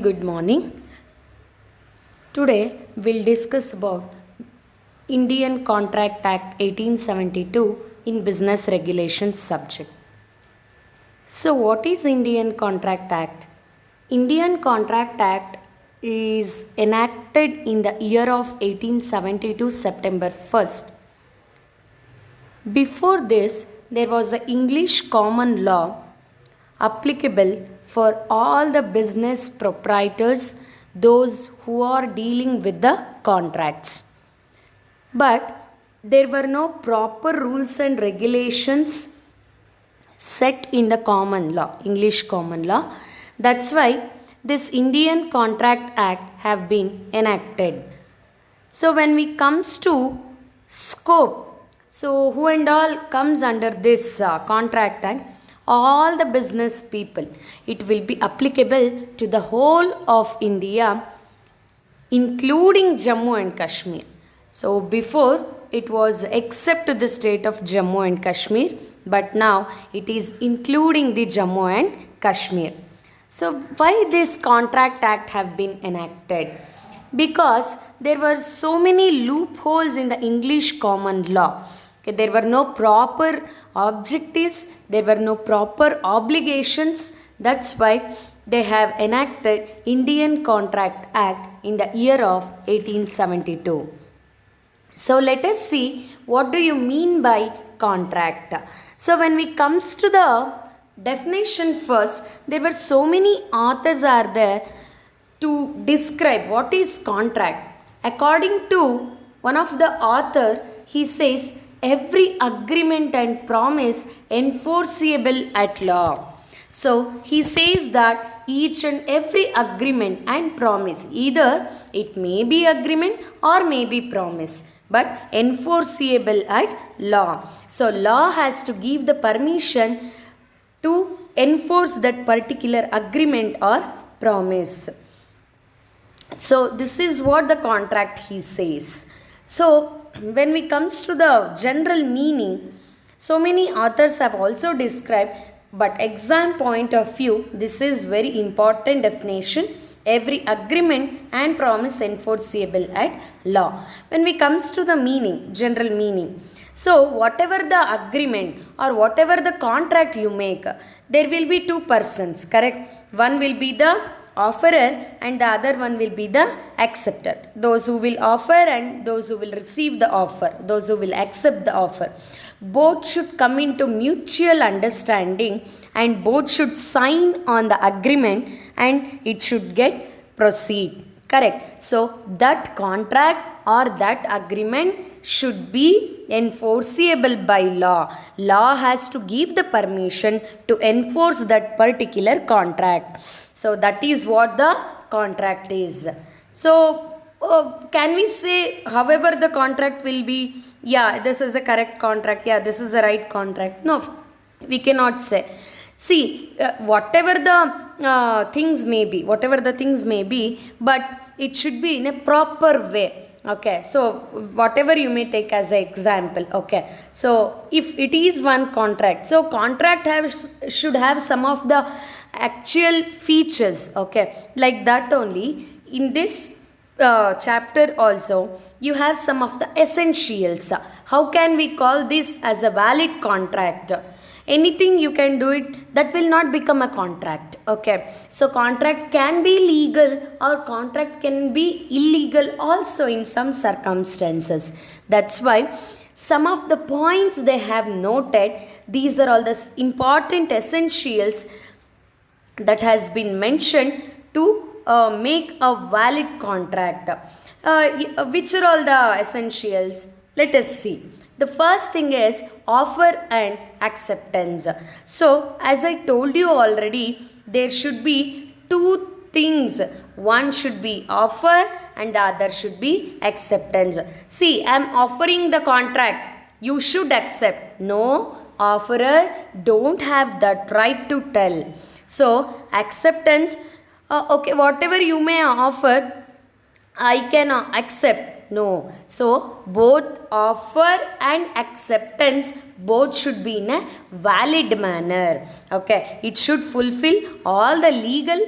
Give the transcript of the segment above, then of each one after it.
Good morning. Today we'll discuss about Indian Contract Act 1872 in business regulations subject. So what is Indian Contract Act? Indian Contract Act is enacted in the year of 1872 September 1st. Before this there was the English common law applicable for all the business proprietors, those who are dealing with the contracts. But there were no proper rules and regulations set in the common law, English common law. That's why this Indian Contract Act have been enacted. So when we comes to scope, so who and all comes under this Contract Act? All the business people. It will be applicable to the whole of India, including Jammu and Kashmir. So before it was except to the state of Jammu and Kashmir, but now it is including the Jammu and Kashmir. So why this Contract Act have been enacted? Because there were so many loopholes in the English common law. Okay, there were no proper objectives, there were no proper obligations. That's why they have enacted Indian Contract Act in the year of 1872. So let us see what do you mean by contract. So when we comes to the definition first, there were so many authors are there to describe what is contract. According to one of the author, he says every agreement and promise enforceable at law. So he says that each and every agreement and promise, either it may be agreement or may be promise, but enforceable at law. So law has to give the permission to enforce that particular agreement or promise. So this is what the contract he says. So when we comes to the general meaning, so many authors have also described, but exam point of view, this is very important definition. Every agreement and promise enforceable at law. When we comes to the meaning, general meaning, so whatever the agreement or whatever the contract you make, there will be two persons, correct? One will be the offerer and the other one will be the acceptor. Those who will offer and those who will receive the offer, those who will accept the offer. Both should come into mutual understanding and both should sign on the agreement and it should get proceed. Correct. So that contract or that agreement should be enforceable by law. Law has to give the permission to enforce that particular contract. So that is what the contract is. So can we say however the contract will be, yeah, this is a correct contract, yeah, this is a right contract? No, we cannot say. See, whatever the things may be, but it should be in a proper way. Okay, so whatever you may take as an example. Okay, so if it is one contract, so contract should have some of the actual features. Okay, like that only in this chapter also you have some of the essentials. How can we call this as a valid contract? Anything you can do it, that will not become a contract. Okay, so contract can be legal or contract can be illegal also in some circumstances. That's why some of the points they have noted, these are all the important essentials that has been mentioned to make a valid contract. Which are all the essentials? Let us see. The first thing is offer and acceptance. So as I told you already, there should be two things. One should be offer and the other should be acceptance. See, I am offering the contract. You should accept. No, offerer don't have that right to tell. So acceptance, okay, whatever you may offer, I can accept. No. So both offer and acceptance both should be in a valid manner. Okay. It should fulfill all the legal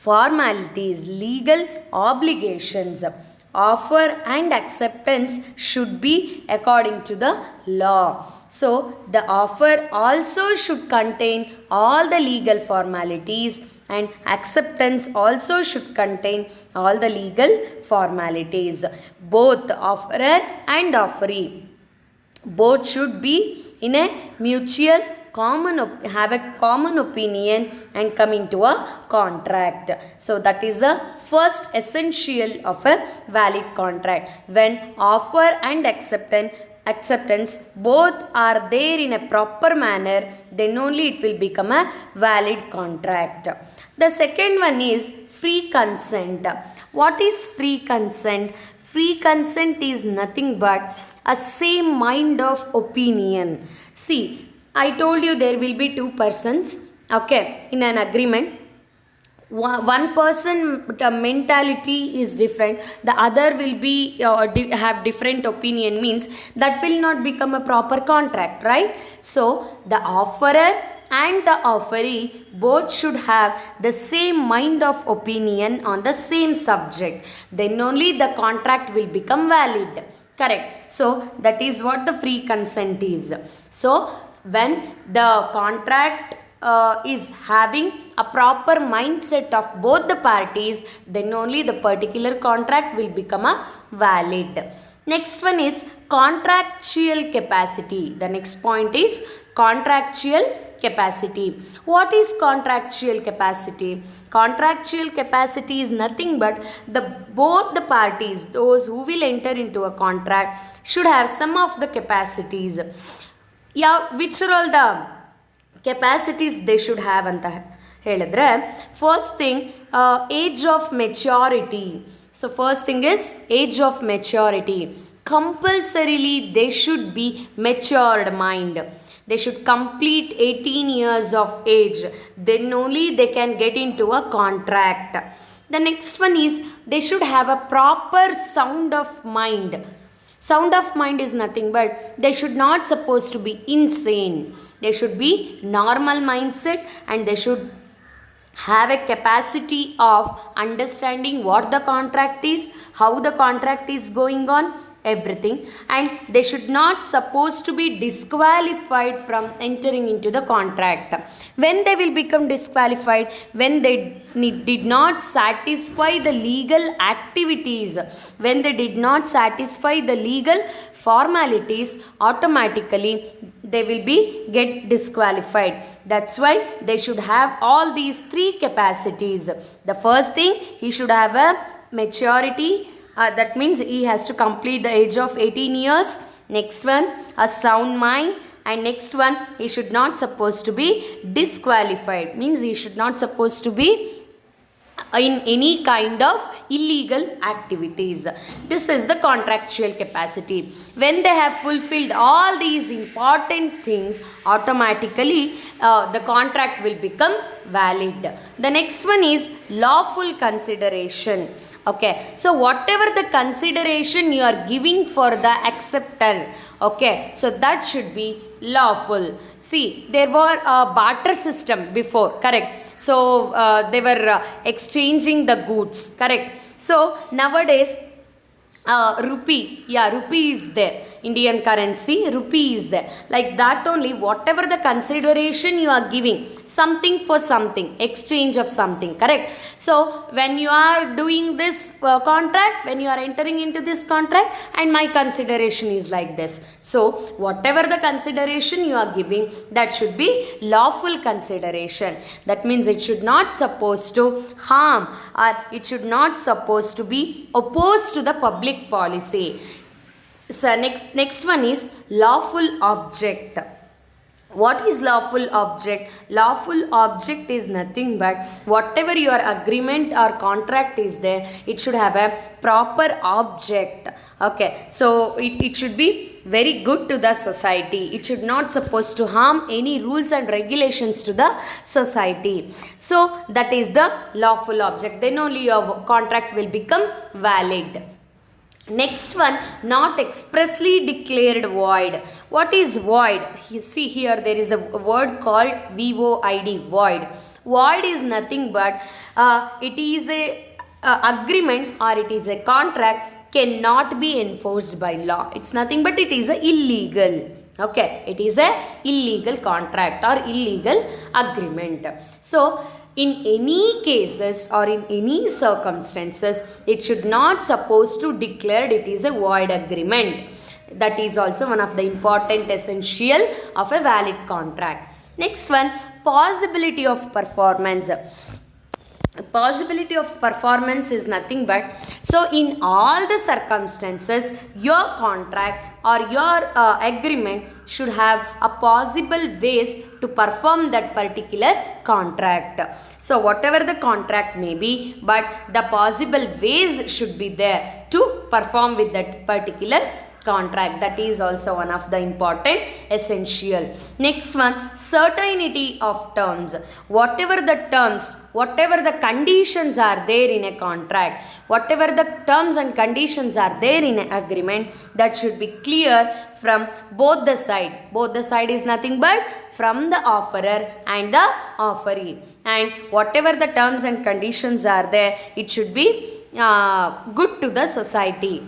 formalities, legal obligations, offer and acceptance should be according to the law. So the offer also should contain all the legal formalities, and acceptance also should contain all the legal formalities. Both offerer and offeree, both should be in a mutual have a common opinion and come into a contract. So that is the first essential of a valid contract. When offer and acceptance both are there in a proper manner, then only it will become a valid contract. The second one is free consent. What is free consent? Free consent is nothing but a same mind of opinion. See, I told you there will be two persons, okay, in an agreement. One person mentality is different, the other will be have different opinion, means that will not become a proper contract, right? So the offerer and the offeree both should have the same mind of opinion on the same subject, then only the contract will become valid, correct? So that is what the free consent is. So when the contract is having a proper mindset of both the parties, then only the particular contract will become a valid. Next one is contractual capacity. The next point is contractual capacity. What is contractual capacity? Contractual capacity is nothing but both the parties, those who will enter into a contract, should have some of the capacities. Yeah, which are all the capacities they should have anta ಹೇಳಿದ್ರೆ, first thing, age of maturity. So first thing is age of maturity. Compulsorily they should be matured mind. They should complete 18 years of age, then only they can get into a contract. The next one is they should have a proper sound of mind. Sound of mind is nothing but they should not supposed to be insane. They should be normal mindset, and they should have a capacity of understanding what the contract is, how the contract is going on, everything, and they should not supposed to be disqualified from entering into the contract. When they will become disqualified? When they did not satisfy the legal activities, when they did not satisfy the legal formalities, automatically they will be get disqualified. That's why they should have all these three capacities. The first thing, he should have a maturity. That means he has to complete the age of 18 years. Next one, a sound mind. And next one, he should not supposed to be disqualified. Means he should not supposed to be in any kind of illegal activities. This is the contractual capacity. When they have fulfilled all these important things, automatically the contract will become valid. The next one is lawful consideration. Okay, so whatever the consideration you are giving for the acceptor, okay, so that should be lawful. See, there were a barter system before, correct? So they were exchanging the goods, correct? So nowadays rupee is there, Indian currency, rupee is there. Like that only, whatever the consideration you are giving, something for something, exchange of something, correct? So when you are doing this contract, when you are entering into this contract, and my consideration is like this, so whatever the consideration you are giving, that should be lawful consideration. That means it should not supposed to harm, or it should not supposed to be opposed to the public policy. So next one is lawful object. What is lawful object? Lawful object is nothing but whatever your agreement or contract is there, it should have a proper object. Okay, so it should be very good to the society. It should not supposed to harm any rules and regulations to the society. So that is the lawful object. Then only your contract will become valid. Next one, not expressly declared void. What is void? You see here there is a word called void, void. Void is nothing but it is a agreement or it is a contract cannot be enforced by law. It's nothing but it is a illegal. Okay, it is a illegal contract or illegal agreement. So in any cases or in any circumstances, it should not supposed to declare it is a void agreement. That is also one of the important essential of a valid contract. Next one, possibility of performance. Possibility of performance is nothing but, so in all the circumstances your contract or your agreement should have a possible ways to perform that particular contract. So whatever the contract may be, but the possible ways should be there to perform with that particular contract. That is also one of the important essential. Next one, certainty of terms. Whatever the terms, whatever the conditions are there in a contract, whatever the terms and conditions are there in an agreement, that should be clear from both the side. Both the side is nothing but from the offerer and the offeree. And whatever the terms and conditions are there, it should be good to the society.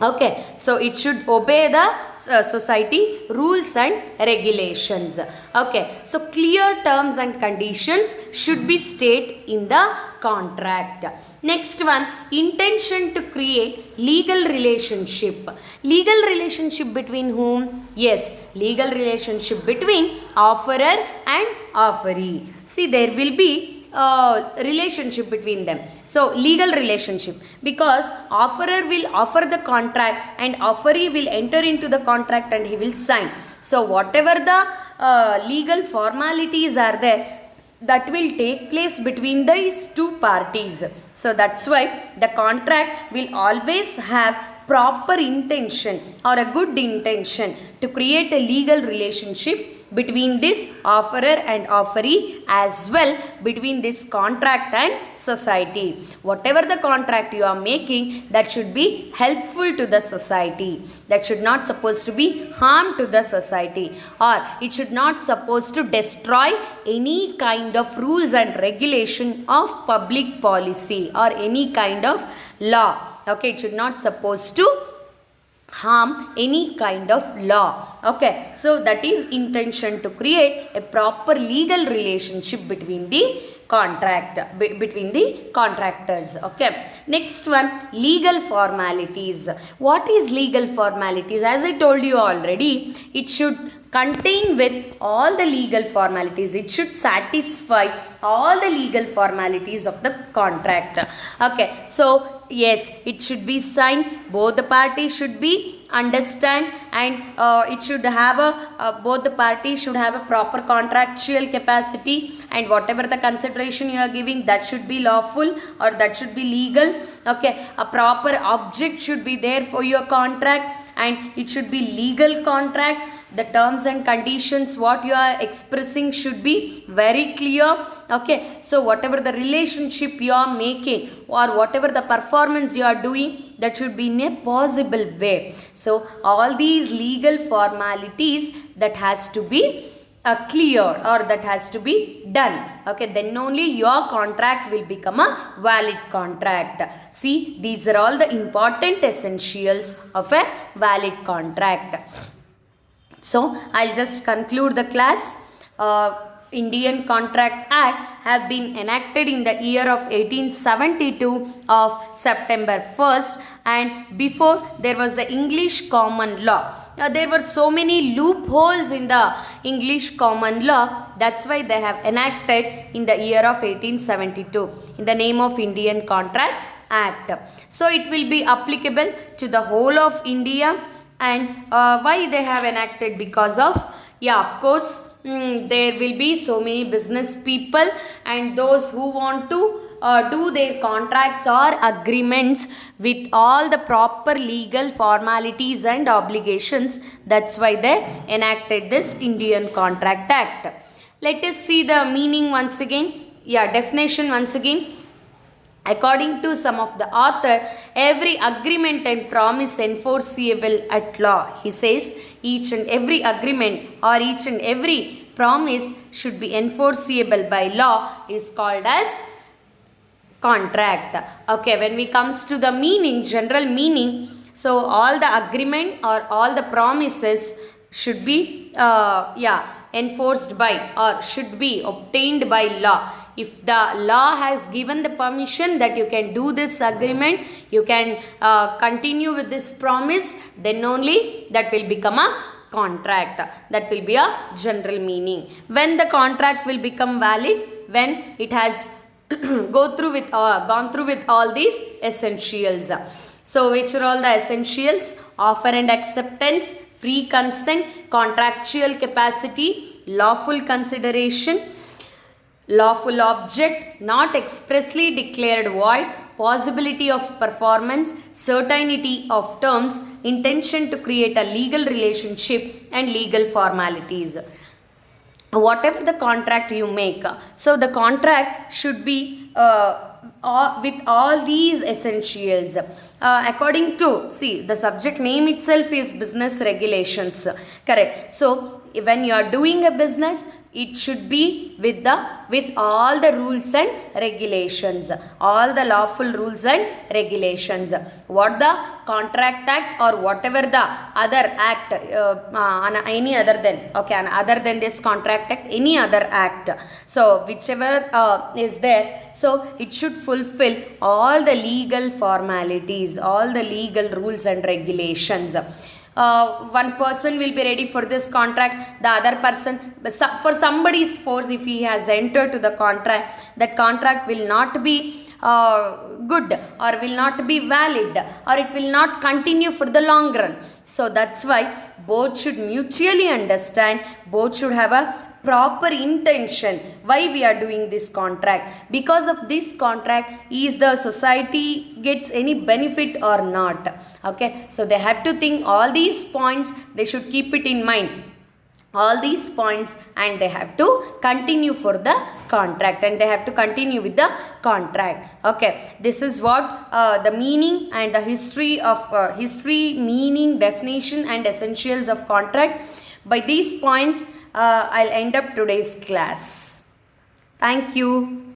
Okay, so it should obey the society rules and regulations. Okay, so clear terms and conditions should be stated in the contract. Next one, intention to create legal relationship. Legal relationship between whom? Yes, legal relationship between offerer and offeree. See, there will be relationship between them. So legal relationship, because offerer will offer the contract and offeree will enter into the contract and he will sign. So whatever the legal formalities are there, that will take place between these two parties. So that's why the contract will always have proper intention or a good intention to create a legal relationship between this offerer and offeree, as well between this contract and society. Whatever the contract you are making, that should be helpful to the society. That should not supposed to be harm to the society, or it should not supposed to destroy any kind of rules and regulation of public policy or any kind of law. Okay, it should not supposed to harm any kind of law. Okay, so that is intention to create a proper legal relationship between the contract, between the contractors. Okay, next one, legal formalities. What is legal formalities? As I told you already, it should contain with all the legal formalities. It should satisfy all the legal formalities of the contract. Okay, so yes, it should be signed, both the parties should be understand, and it should have a both the parties should have a proper contractual capacity, and whatever the consideration you are giving, that should be lawful or that should be legal. Okay, a proper object should be there for your contract, and it should be legal contract. The terms and conditions what you are expressing should be very clear. Okay, so whatever the relationship you are making or whatever the performance you are doing, that should be in a possible way. So all these legal formalities that has to be cleared or that has to be done. Okay, then only your contract will become a valid contract. See, these are all the important essentials of a valid contract. So, I'll just conclude the class. Indian Contract Act have been enacted in the year of 1872 of September 1st, and before there was the English common law. There were so many loopholes in the English common law, that's why they have enacted in the year of 1872 in the name of Indian Contract Act. So, it will be applicable to the whole of India. And why they have enacted? Because of, of course, there will be so many business people and those who want to do their contracts or agreements with all the proper legal formalities and obligations. That's why they enacted this Indian Contract Act. Let us see the meaning once again. Definition once again. According to some of the author, every agreement and promise enforceable at law. He says each and every agreement or each and every promise should be enforceable by law is called as contract. Okay, when we comes to the meaning, general meaning, so all the agreement or all the promises should be enforced by or should be obtained by law. If the law has given the permission that you can do this agreement, you can continue with this promise, then only that will become a contract. That will be a general meaning. When the contract will become valid, when it has gone through with all these essentials. So which are all the essentials? Offer and acceptance, free consent, contractual capacity, lawful consideration, lawful object, not expressly declared void, possibility of performance, certainty of terms, intention to create a legal relationship, and legal formalities. Whatever the contract you make, so the contract should be with all these essentials. According to, see, the subject name itself is business regulations, correct? So when you are doing a business, it should be with all the rules and regulations, all the lawful rules and regulations. What the contract act or whatever the other act, any other than, okay, other than this contract act, any other act, so whichever is there, so it should fulfill all the legal formalities, all the legal rules and regulations. One person will be ready for this contract, the other person, for somebody's force, if he has entered to the contract, that contract will not be good or will not be valid, or it will not continue for the long run. So that's why both should mutually understand, both should have a proper intention why we are doing this contract. Because of this contract, is the society gets any benefit or not? Okay, so they have to think all these points, they should keep it in mind, all these points, and they have to continue for the contract, and they have to continue with the contract. Okay, this is what the meaning and the history of meaning, definition and essentials of contract. By these points, I'll end up today's class. Thank you.